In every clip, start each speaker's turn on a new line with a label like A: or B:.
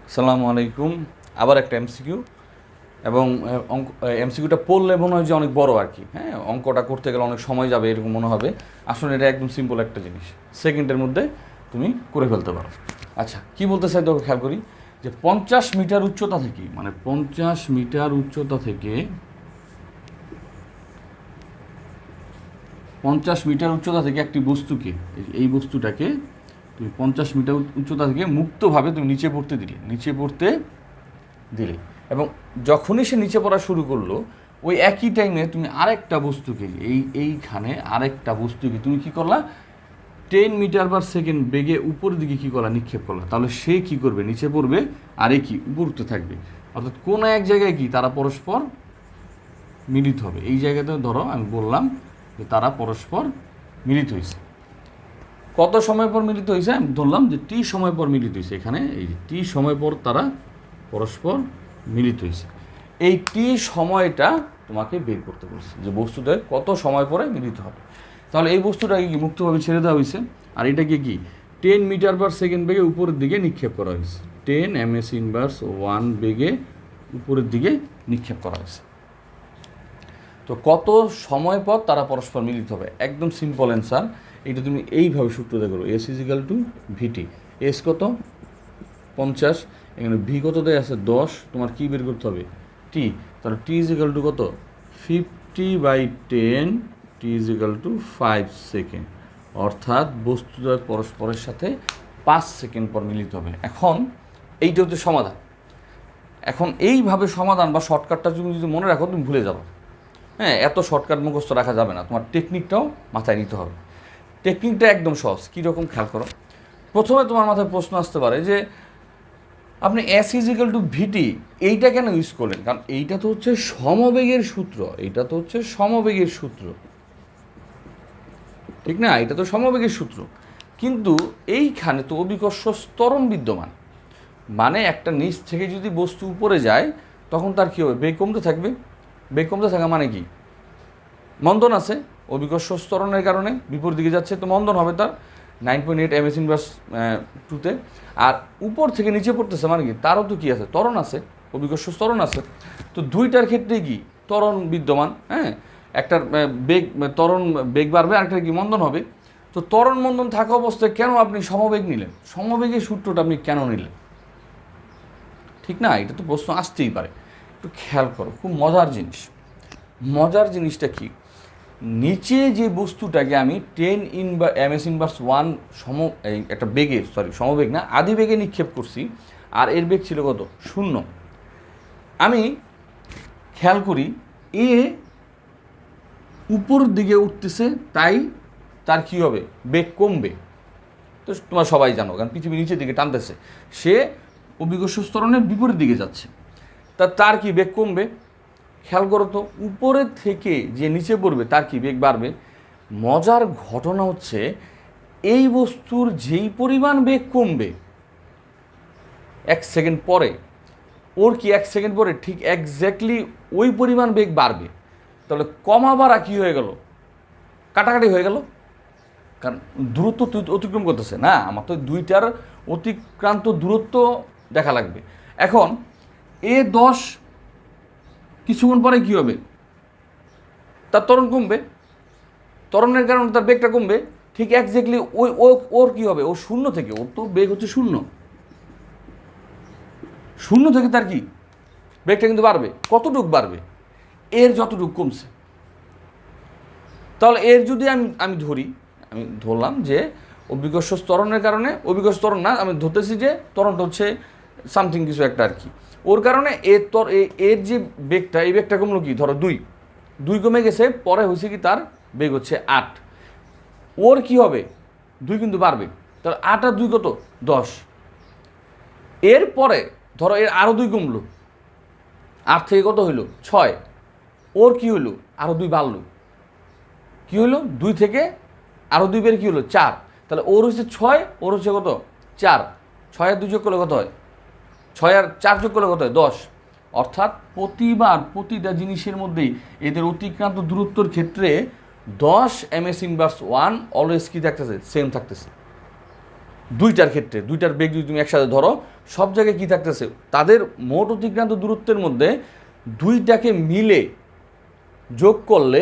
A: আসসালামু আলাইকুম। আবার একটা এমসিকিউ এবং অঙ্ক এমসিকিউটা পড়লে মনে হয় যে অনেক বড় আর কি। হ্যাঁ, অঙ্কটা করতে গেলে অনেক সময় যাবে এরকম মনে হবে। আসলে এটা একদম সিম্পল একটা জিনিস, সেকেন্ডের মধ্যে তুমি করে ফেলতে পারো। আচ্ছা, কি বলতে চাই তোকে খেয়াল করি যে 50 মিটার উচ্চতা থেকে, মানে 50 মিটার উচ্চতা থেকে 50 মিটার উচ্চতা থেকে একটি বস্তুকে, এই বস্তুটাকে তুমি 50 মিটার উচ্চতা থেকে মুক্তভাবে তুমি নিচে পড়তে দিলে এবং যখনই সে নিচে পড়া শুরু করলো ওই একই টাইমে তুমি আরেকটা বস্তুকে, এইখানে আরেকটা বস্তুকে তুমি কি করলা, 10 মিটার/সেকেন্ড বেগে উপরের দিকে কি করলা, নিক্ষেপ করলা। তাহলে সে কি করবে, নিচে পড়বে, আর এ কি উপর উঠতে থাকবে। অর্থাৎ কোনো এক জায়গায় কি তারা পরস্পর মিলিত হবে। এই জায়গাতে ধরো আমি বললাম যে তারা পরস্পর মিলিত হয়েছে। কত সময় পর মিলিত হয়েছে, আমি ধরলাম যে টি সময় পর মিলিত হয়েছে। এখানে এই যে টি সময় পর তারা পরস্পর মিলিত হয়েছে। এই টি সময়টা তোমাকে বের করতে বলছে যে বস্তুটা কত সময় পরে মিলিত হবে। তাহলে এই বস্তুটাকে কি মুক্তভাবে ছেড়ে দেওয়া হয়েছে, আর এটাকে কি 10 মিটার/সেকেন্ড বেগে উপরের দিকে নিক্ষেপ করা হয়েছে। 10 ms⁻1 বেগে উপরের দিকে নিক্ষেপ করা হয়েছে। তো কত সময় পর তারা পরস্পর মিলিত হবে, একদম সিম্পল অ্যান্সার। এটা তুমি এইভাবে সূত্রটা করো, এস ইজিক্যাল টু ভিটি। এস কত 50, এখানে ভি কত দেয় আছে 10, তোমার কী বের করতে হবে টি। তাহলে টি ইজিক্যাল টু কত 50/10, টি ইজিক্যাল টু 5 সেকেন্ড। অর্থাৎ বস্তুটা পরস্পরের সাথে 5 সেকেন্ড পর মিলিত হবে। এখন এইটা হচ্ছে সমাধান। এখন এইভাবে সমাধান বা শর্টকাটটা তুমি যদি মনে রাখো তুমি ভুলে যাবে। হ্যাঁ, এত শর্টকাট মুখস্থ রাখা যাবে না, তোমার টেকনিকটাও মাথায় নিতে হবে। টেকনিকটা একদম সহজ। কীরকম খেয়াল করো, প্রথমে তোমার মাথায় প্রশ্ন আসতে পারে যে আপনি এস ইজিক্যাল টু ভিটি এইটা কেন ইউজ করলেন, কারণ এইটা তো হচ্ছে সমবেগের সূত্র, ঠিক না? এটা তো সমবেগের সূত্র, কিন্তু এইখানে তো অভিকর্ষ ত্বরণ বিদ্যমান। মানে একটা নিচ থেকে যদি বস্তু উপরে যায় তখন তার কী হবে, বেগ কমতে থাকবে। বেগ কমতে থাকা মানে কি, মন্দন আছে। অভিকর্ষ ত্বরণের কারণে বিপরীত দিকে যাচ্ছে, তো মন্দন হবে তার 9.8 ms/2-তে। আর উপর থেকে নিচে পড়তেছে মানে কি, তারও তো কী আছে, ত্বরণ আছে, অভিকর্ষ ত্বরণ আছে। তো দুইটার ক্ষেত্রেই কি ত্বরণ বিদ্যমান। হ্যাঁ, একটার ত্বরণ বেগ বাড়বে, আরেকটার কি মন্দন হবে। তো ত্বরণ মন্দন থাকা অবস্থায় কেন আপনি সমবেগ নিলেন, সমবেগের সূত্রটা আপনি কেন নিলেন, ঠিক না? এটা তো প্রশ্ন আসতেই পারে। একটু খেয়াল করো, খুব মজার জিনিসটা কি, নিচে যে বস্তুটাকে আমি 10 ms⁻1 একটা বেগে, সমবেগ না, আদি বেগে নিক্ষেপ করছি, আর এর বেগ ছিল কত 0। আমি খেয়াল করি এ উপর দিকে উঠতেছে, তাই তার কী হবে, বেগ কমবে। তো তোমরা সবাই জানো, কারণ পৃথিবী নিচের দিকে টানতেছে, সে অভিকর্ষ ত্বরণের বিপরীত দিকে যাচ্ছে, তার কি বেগ কমবে। খেয়াল করো তো, উপরের থেকে যে নিচে পড়বে তার কি বেগ বাড়বে। মজার ঘটনা হচ্ছে এই বস্তুর যেই পরিমাণ বেগ কমবে 1 সেকেন্ড পরে, ওর কি 1 সেকেন্ড পরে ঠিক একজ্যাক্টলি ওই পরিমাণ বেগ বাড়বে। তাহলে কমা বাড়া কী হয়ে গেল, কাটাকাটি হয়ে গেল, কারণ দূরত্ব অতিক্রম করতেছে না, আমার তো দুইটার অতিক্রান্ত দূরত্ব দেখা লাগবে। এখন এ 10 কিছুক্ষণ পরে কী হবে, তার ত্বরণ কমবে, ত্বরণের কারণে তার বেগটা কমবে। ঠিক একজ্যাক্টলি ওর কী হবে, ও 0 থেকে, ওর তো বেগ হচ্ছে 0 থেকে তার কি বেগটা কিন্তু বাড়বে। কতটুক বাড়বে, এর যতটুক কমছে। তাহলে এর যদি আমি ধরলাম যে অভিকর্ষ ত্বরণের কারণে, অভিকর্ষ ত্বরণ না, আমি ধরতেছি যে ত্বরণটা হচ্ছে সামথিং কিছু একটা আর কি, ওর কারণে এর যে বেগটা, এই বেগটা কমলো কি, ধরো 2 কমে গেছে, পরে হয়েছে কি তার বেগ হচ্ছে 8। ওর কি হবে, 2 কিন্তু বাড়বে, তাহলে 8 আর 2 কত 10। এরপরে ধরো এর আরও 2 কমলো, 8 থেকে কত হইলো 6, ওর কি হইলো আরও 2 বাড়লো, কী হইলো 2 থেকে আরও 2 বের কী হলো 4। তাহলে ওর হচ্ছে 6, ওর হচ্ছে কত 4, 6 আর 2 যোগ করলে কত হয়, 6 আর 4 যোগ করলে কত হয় 10। অর্থাৎ প্রতিটা জিনিসের মধ্যেই এদের অতিক্রান্ত দূরত্বর ক্ষেত্রে 10 ms⁻1 অলওয়েজ কী থাকতেছে, সেম থাকতেছে। দুইটার ক্ষেত্রে দুইটার বেগ যদি তুমি একসাথে ধরো, সব জায়গায় কী থাকতেছে, তাদের মোট অতিক্রান্ত দূরত্বের মধ্যে দুইটাকে মিলে যোগ করলে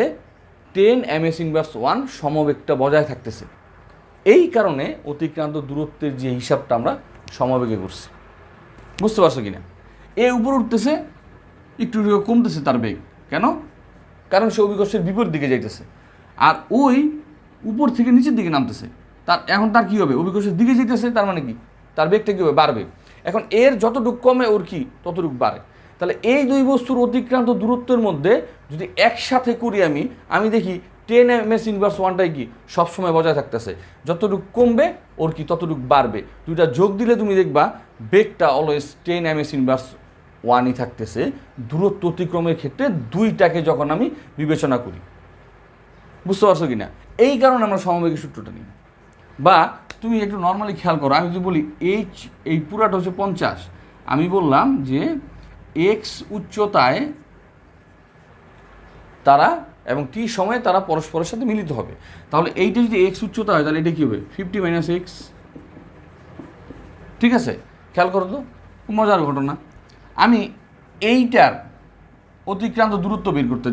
A: 10 ms−1 সমবেগটা বজায় থাকতেছে। এই কারণে অতিক্রান্ত দূরত্বের যে হিসাবটা আমরা সমবেগে করছি। বুঝতে পারছো কি না? এ উপর উঠতেছে, একটু কমতেছে তার বেগ, কেন? কারণ সে অভিকর্ষের বিপরীত দিকে যাইতেছে। আর ওই উপর থেকে নিচের দিকে নামতেছে, এখন তার কী হবে? অভিকর্ষের দিকে যেতেছে, তার মানে কি তার বেগটা কী হবে? বাড়বে। এখন এর যতটুকু কমে ওর কি ততটুকু বাড়ে। তাহলে এই দুই বস্তুর অতিক্রান্ত দূরত্বের মধ্যে যদি একসাথে করি আমি দেখি 10 ms−1টাই কি সবসময় বজায় থাকতেছে, যতটুকু কমবে ওর কি ততটুকু বাড়বে। দুইটা যোগ দিলে তুমি দেখবা বেগটা অলওয়েজ 10 ms−1ই থাকতেছে দূরত্ব অতিক্রমের ক্ষেত্রে দুইটাকে যখন আমি বিবেচনা করি। বুঝতে পারছো কি না? এই কারণে আমরা সমবেগের সূত্রটা নিই। বা তুমি একটু নর্মালি খেয়াল করো, আমি যদি বলি এই পুরাটা হচ্ছে 50, আমি বললাম যে x উচ্চতায় তারা এবং t সময়ে তারা পরস্পরের সাথে মিলিত হবে। তাহলে এইটা যদি x উচ্চতা হয় তাহলে এটা কী হবে? 50 - x। ঠিক আছে, খেয়াল করো তো, মজার ঘটনা। আমি এইটার অতিক্রান্ত দূরত্ব বের করতে,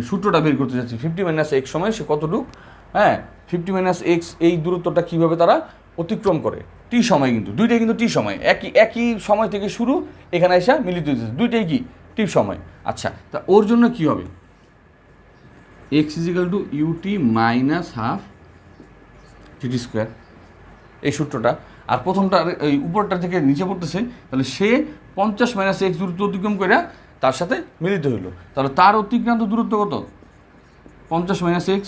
A: সূত্রটা বের করতে চাচ্ছি। 50 - x সময় সে কতটুকু, 50 - x এই দূরত্বটা কীভাবে তারা অতিক্রম করে টি সময়, কিন্তু দুইটাই কিন্তু টি সময়, একই সময় থেকে শুরু, এখানে এসে মিলিত হয়েছে, দুইটাই কি টি সময়। আচ্ছা, তা ওর জন্য কি হবে? x = ut - ½ gt², এই সূত্রটা। আর প্রথমটা এই উপরটা থেকে নিচে পড়তেছে, তাহলে সে 50 - x দূরত্ব অতিক্রম করে তার সাথে মিলিত হইল। তাহলে তার অতিক্রান্ত দূরত্ব কত? 50 - x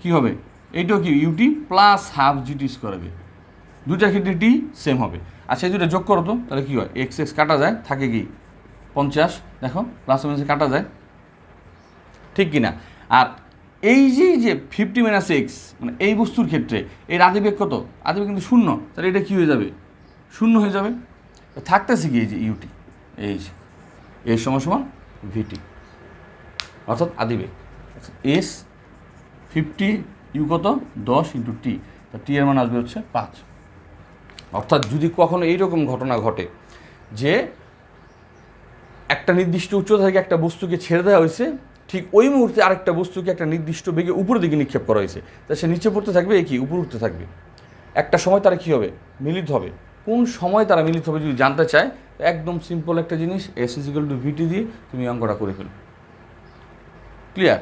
A: কী হবে? এইটাও কি ut +½ gt² হবে। দুইটার ক্ষেত্রে টি সেম হবে। আচ্ছা, এই দুটো যোগ করো তো, তাহলে কী হয়? x কাটা যায়, থাকে কি 50, দেখো + কাটা যায়, ঠিক কি না? আর এই যে 50 - x মানে এই বস্তুর ক্ষেত্রে এর আদিবেগ কত? আদিবেগ কিন্তু 0, তাহলে এটা কী হয়ে যাবে? 0 হয়ে যাবে। থাকতেছে কি এই যে ইউটি, এই যে এর সমান ভিটি, অর্থাৎ আদিবেগ। এস 50, ইউ কত? 10 × t, তা টি এর মান আসবে হচ্ছে 5। অর্থাৎ যদি কখনো এইরকম ঘটনা ঘটে যে একটা নির্দিষ্ট উচ্চতা থেকে একটা বস্তুকে ছেড়ে দেওয়া হয়েছে, ঠিক ওই মুহূর্তে আরেকটা বস্তুকে একটা নির্দিষ্ট বেগে উপরের দিকে নিক্ষেপ করা হয়েছে, তা সে নিচে পড়তে থাকবে, কি উপর উঠতে থাকবে। একটা সময় তারা কী হবে? মিলিত হবে। কোন সময় তারা মিলিত হবে যদি জানতে চায়, একদম সিম্পল একটা জিনিস, s = vt দিয়ে তুমি অঙ্কটা করে ফেলো। ক্লিয়ার?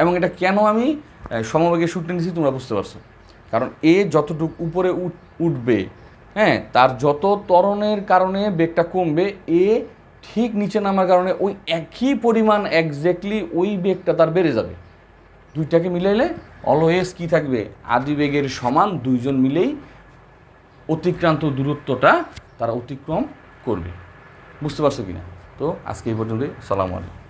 A: এবং এটা কেন আমি সমবেগের সূত্রে নিয়েছি তোমরা বুঝতে পারছো। কারণ এ যতটুকু উপরে উঠবে, তার যত ত্বরণের কারণে বেগটা কমবে, এ ঠিক নিচে নামার কারণে ওই একই পরিমাণ এক্স্যাক্টলি ওই বেগটা তার বেড়ে যাবে। দুইটাকে মিলাইলে অলওয়েজ কী থাকবে? আদিবেগের সমান দুইজন মিলেই অতিক্রান্ত দূরত্বটা তারা অতিক্রম করবে। বুঝতে পারছো কি না? তো আজকে এই পর্যন্তই। আসসালামু আলাইকুম।